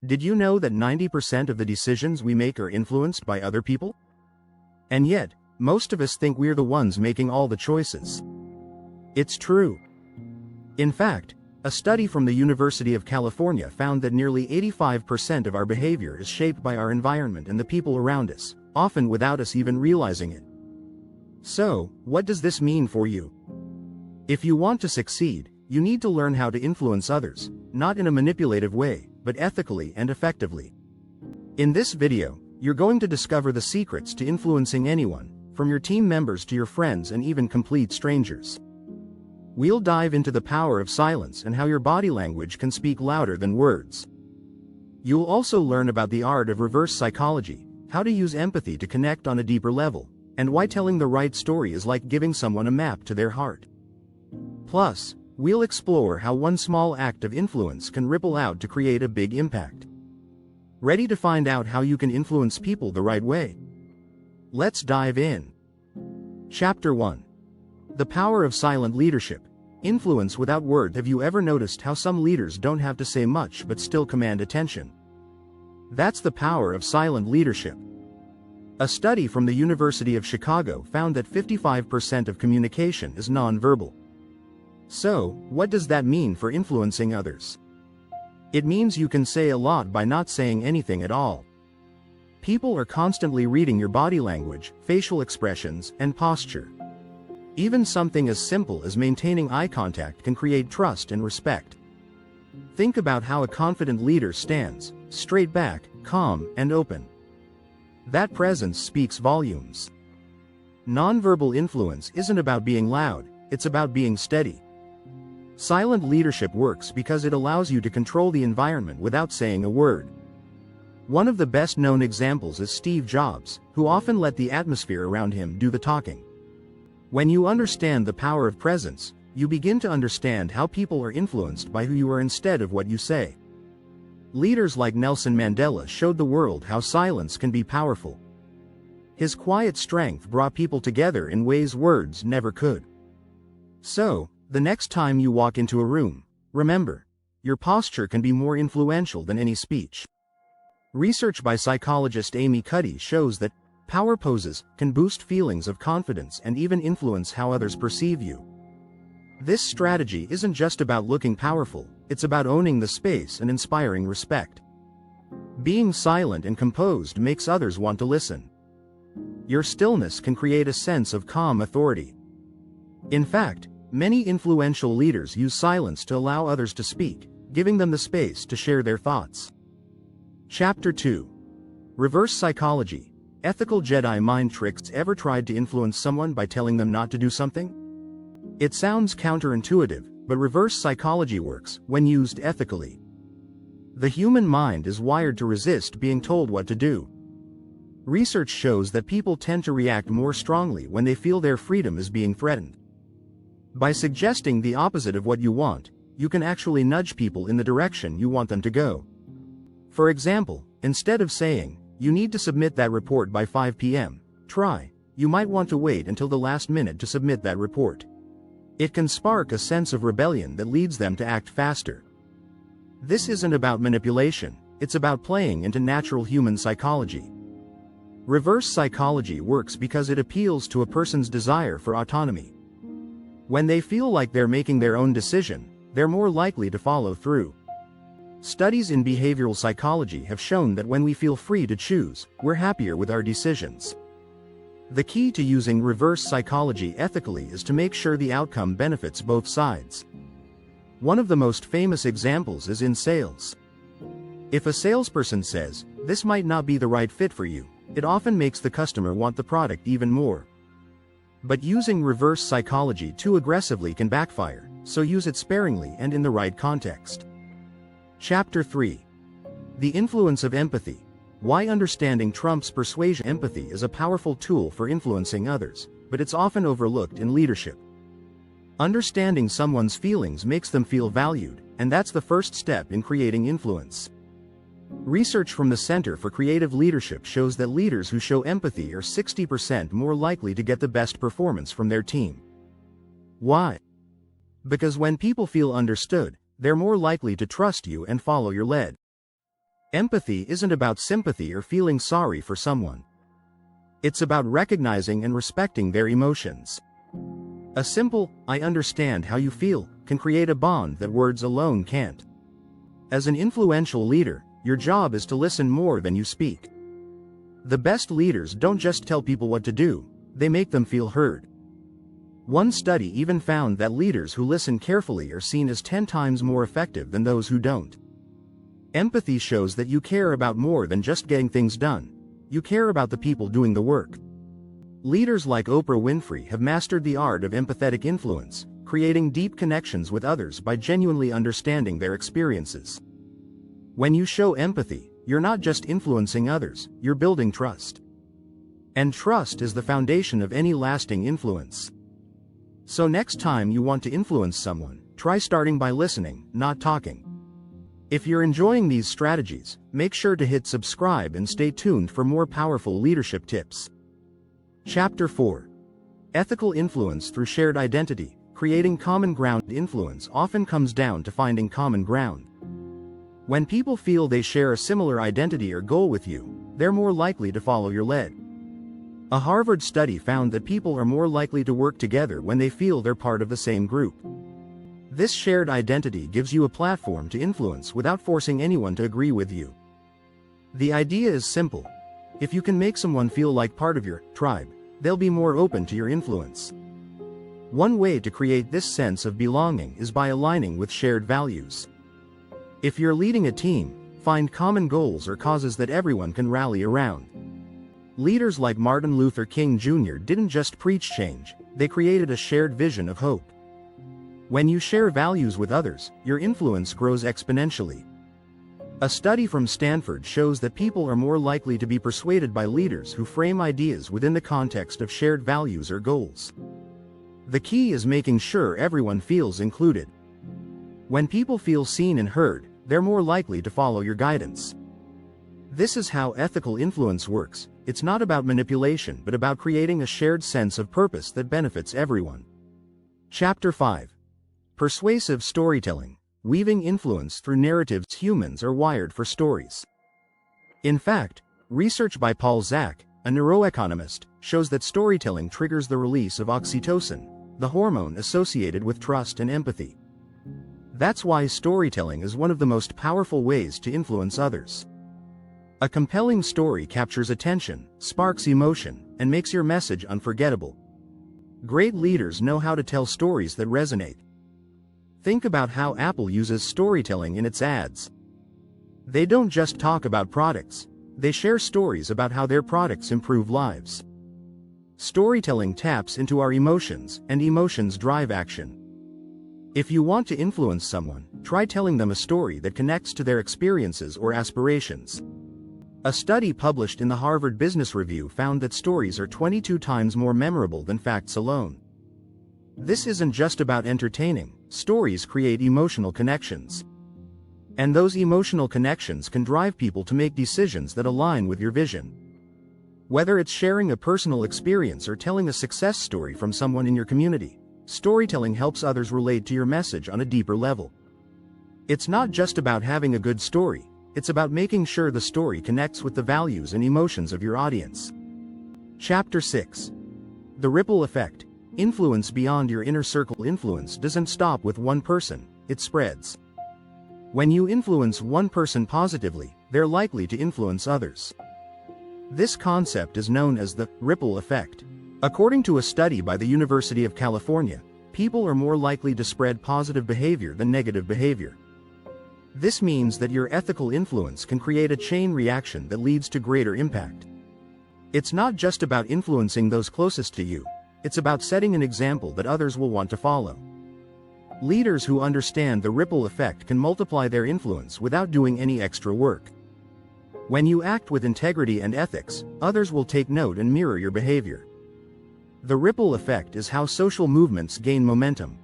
Did you know that 90% of the decisions we make are influenced by other people? And yet, most of us think we're the ones making all the choices. It's true. In fact, a study from the University of California found that nearly 85% of our behavior is shaped by our environment and the people around us, often without us even realizing it. So, what does this mean for you? If you want to succeed, you need to learn how to influence others, not in a manipulative way, but ethically and effectively. In this video, you're going to discover the secrets to influencing anyone, from your team members to your friends and even complete strangers. We'll dive into the power of silence and how your body language can speak louder than words. You'll also learn about the art of reverse psychology, how to use empathy to connect on a deeper level, and why telling the right story is like giving someone a map to their heart. Plus, we'll explore how one small act of influence can ripple out to create a big impact. Ready to find out how you can influence people the right way? Let's dive in. Chapter 1. The Power of Silent Leadership. Influence without words. Have you ever noticed how some leaders don't have to say much but still command attention? That's the power of silent leadership. A study from the University of Chicago found that 55% of communication is nonverbal. So, what does that mean for influencing others? It means you can say a lot by not saying anything at all. People are constantly reading your body language, facial expressions, and posture. Even something as simple as maintaining eye contact can create trust and respect. Think about how a confident leader stands, straight back, calm, and open. That presence speaks volumes. Nonverbal influence isn't about being loud, it's about being steady. Silent leadership works because it allows you to control the environment without saying a word. One of the best-known examples is Steve Jobs, who often let the atmosphere around him do the talking. When you understand the power of presence, you begin to understand how people are influenced by who you are instead of what you say. Leaders like Nelson Mandela showed the world how silence can be powerful. His quiet strength brought people together in ways words never could. So, the next time you walk into a room, remember, your posture can be more influential than any speech. Research by psychologist Amy Cuddy shows that power poses can boost feelings of confidence and even influence how others perceive you. This strategy isn't just about looking powerful, it's about owning the space and inspiring respect. Being silent and composed makes others want to listen. Your stillness can create a sense of calm authority. In fact, many influential leaders use silence to allow others to speak, giving them the space to share their thoughts. Chapter 2. Reverse Psychology. Ethical Jedi mind tricks. Ever tried to influence someone by telling them not to do something? It sounds counterintuitive, but reverse psychology works when used ethically. The human mind is wired to resist being told what to do. Research shows that people tend to react more strongly when they feel their freedom is being threatened. By suggesting the opposite of what you want, you can actually nudge people in the direction you want them to go. For example, instead of saying, "You need to submit that report by 5 p.m., try, "You might want to wait until the last minute to submit that report." It can spark a sense of rebellion that leads them to act faster. This isn't about manipulation, it's about playing into natural human psychology. Reverse psychology works because it appeals to a person's desire for autonomy. When they feel like they're making their own decision, they're more likely to follow through. Studies in behavioral psychology have shown that when we feel free to choose, we're happier with our decisions. The key to using reverse psychology ethically is to make sure the outcome benefits both sides. One of the most famous examples is in sales. If a salesperson says, "This might not be the right fit for you," it often makes the customer want the product even more. But using reverse psychology too aggressively can backfire, so use it sparingly and in the right context. Chapter 3. The Influence of Empathy. Why understanding Trump's persuasion. Empathy is a powerful tool for influencing others, but it's often overlooked in leadership. Understanding someone's feelings makes them feel valued, and that's the first step in creating influence. Research from the Center for Creative Leadership shows that leaders who show empathy are 60% more likely to get the best performance from their team. Why? Because when people feel understood, they're more likely to trust you and follow your lead. Empathy isn't about sympathy or feeling sorry for someone. It's about recognizing and respecting their emotions. A simple, "I understand how you feel," can create a bond that words alone can't. As an influential leader, your job is to listen more than you speak. The best leaders don't just tell people what to do, they make them feel heard. One study even found that leaders who listen carefully are seen as 10 times more effective than those who don't. Empathy shows that you care about more than just getting things done. You care about the people doing the work. Leaders like Oprah Winfrey have mastered the art of empathetic influence, creating deep connections with others by genuinely understanding their experiences. When you show empathy, you're not just influencing others, you're building trust. And trust is the foundation of any lasting influence. So next time you want to influence someone, try starting by listening, not talking. If you're enjoying these strategies, make sure to hit subscribe and stay tuned for more powerful leadership tips. Chapter 4. Ethical Influence Through Shared Identity. Creating common ground. Influence often comes down to finding common ground. When people feel they share a similar identity or goal with you, they're more likely to follow your lead. A Harvard study found that people are more likely to work together when they feel they're part of the same group. This shared identity gives you a platform to influence without forcing anyone to agree with you. The idea is simple. If you can make someone feel like part of your tribe, they'll be more open to your influence. One way to create this sense of belonging is by aligning with shared values. If you're leading a team, find common goals or causes that everyone can rally around. Leaders like Martin Luther King Jr. didn't just preach change, they created a shared vision of hope. When you share values with others, your influence grows exponentially. A study from Stanford shows that people are more likely to be persuaded by leaders who frame ideas within the context of shared values or goals. The key is making sure everyone feels included. When people feel seen and heard, they're more likely to follow your guidance. This is how ethical influence works. It's not about manipulation but about creating a shared sense of purpose that benefits everyone. Chapter 5. Persuasive Storytelling. Weaving influence through narratives. Humans are wired for stories. In fact, research by Paul Zak, a neuroeconomist, shows that storytelling triggers the release of oxytocin, the hormone associated with trust and empathy. That's why storytelling is one of the most powerful ways to influence others. A compelling story captures attention, sparks emotion, and makes your message unforgettable. Great leaders know how to tell stories that resonate. Think about how Apple uses storytelling in its ads. They don't just talk about products, they share stories about how their products improve lives. Storytelling taps into our emotions, and emotions drive action. If you want to influence someone, try telling them a story that connects to their experiences or aspirations. A study published in the Harvard Business Review found that stories are 22 times more memorable than facts alone. This isn't just about entertaining, stories create emotional connections. And those emotional connections can drive people to make decisions that align with your vision. Whether it's sharing a personal experience or telling a success story from someone in your community, storytelling helps others relate to your message on a deeper level. It's not just about having a good story, it's about making sure the story connects with the values and emotions of your audience. Chapter 6. The Ripple Effect. Influence beyond your inner circle. Influence doesn't stop with one person, it spreads. When you influence one person positively, they're likely to influence others. This concept is known as the ripple effect. According to a study by the University of California, people are more likely to spread positive behavior than negative behavior. This means that your ethical influence can create a chain reaction that leads to greater impact. It's not just about influencing those closest to you, it's about setting an example that others will want to follow. Leaders who understand the ripple effect can multiply their influence without doing any extra work. When you act with integrity and ethics, others will take note and mirror your behavior. The ripple effect is how social movements gain momentum.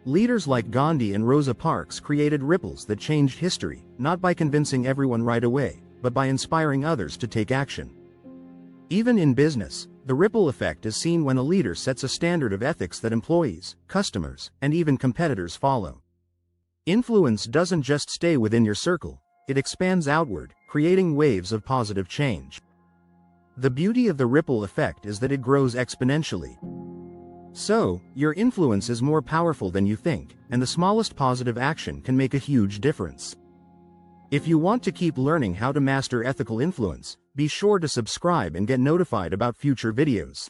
Leaders like Gandhi and Rosa Parks created ripples that changed history, not by convincing everyone right away, but by inspiring others to take action. Even in business, the ripple effect is seen when a leader sets a standard of ethics that employees, customers, and even competitors follow. Influence doesn't just stay within your circle, it expands outward, creating waves of positive change. The beauty of the ripple effect is that it grows exponentially. So, your influence is more powerful than you think, and the smallest positive action can make a huge difference. If you want to keep learning how to master ethical influence, be sure to subscribe and get notified about future videos.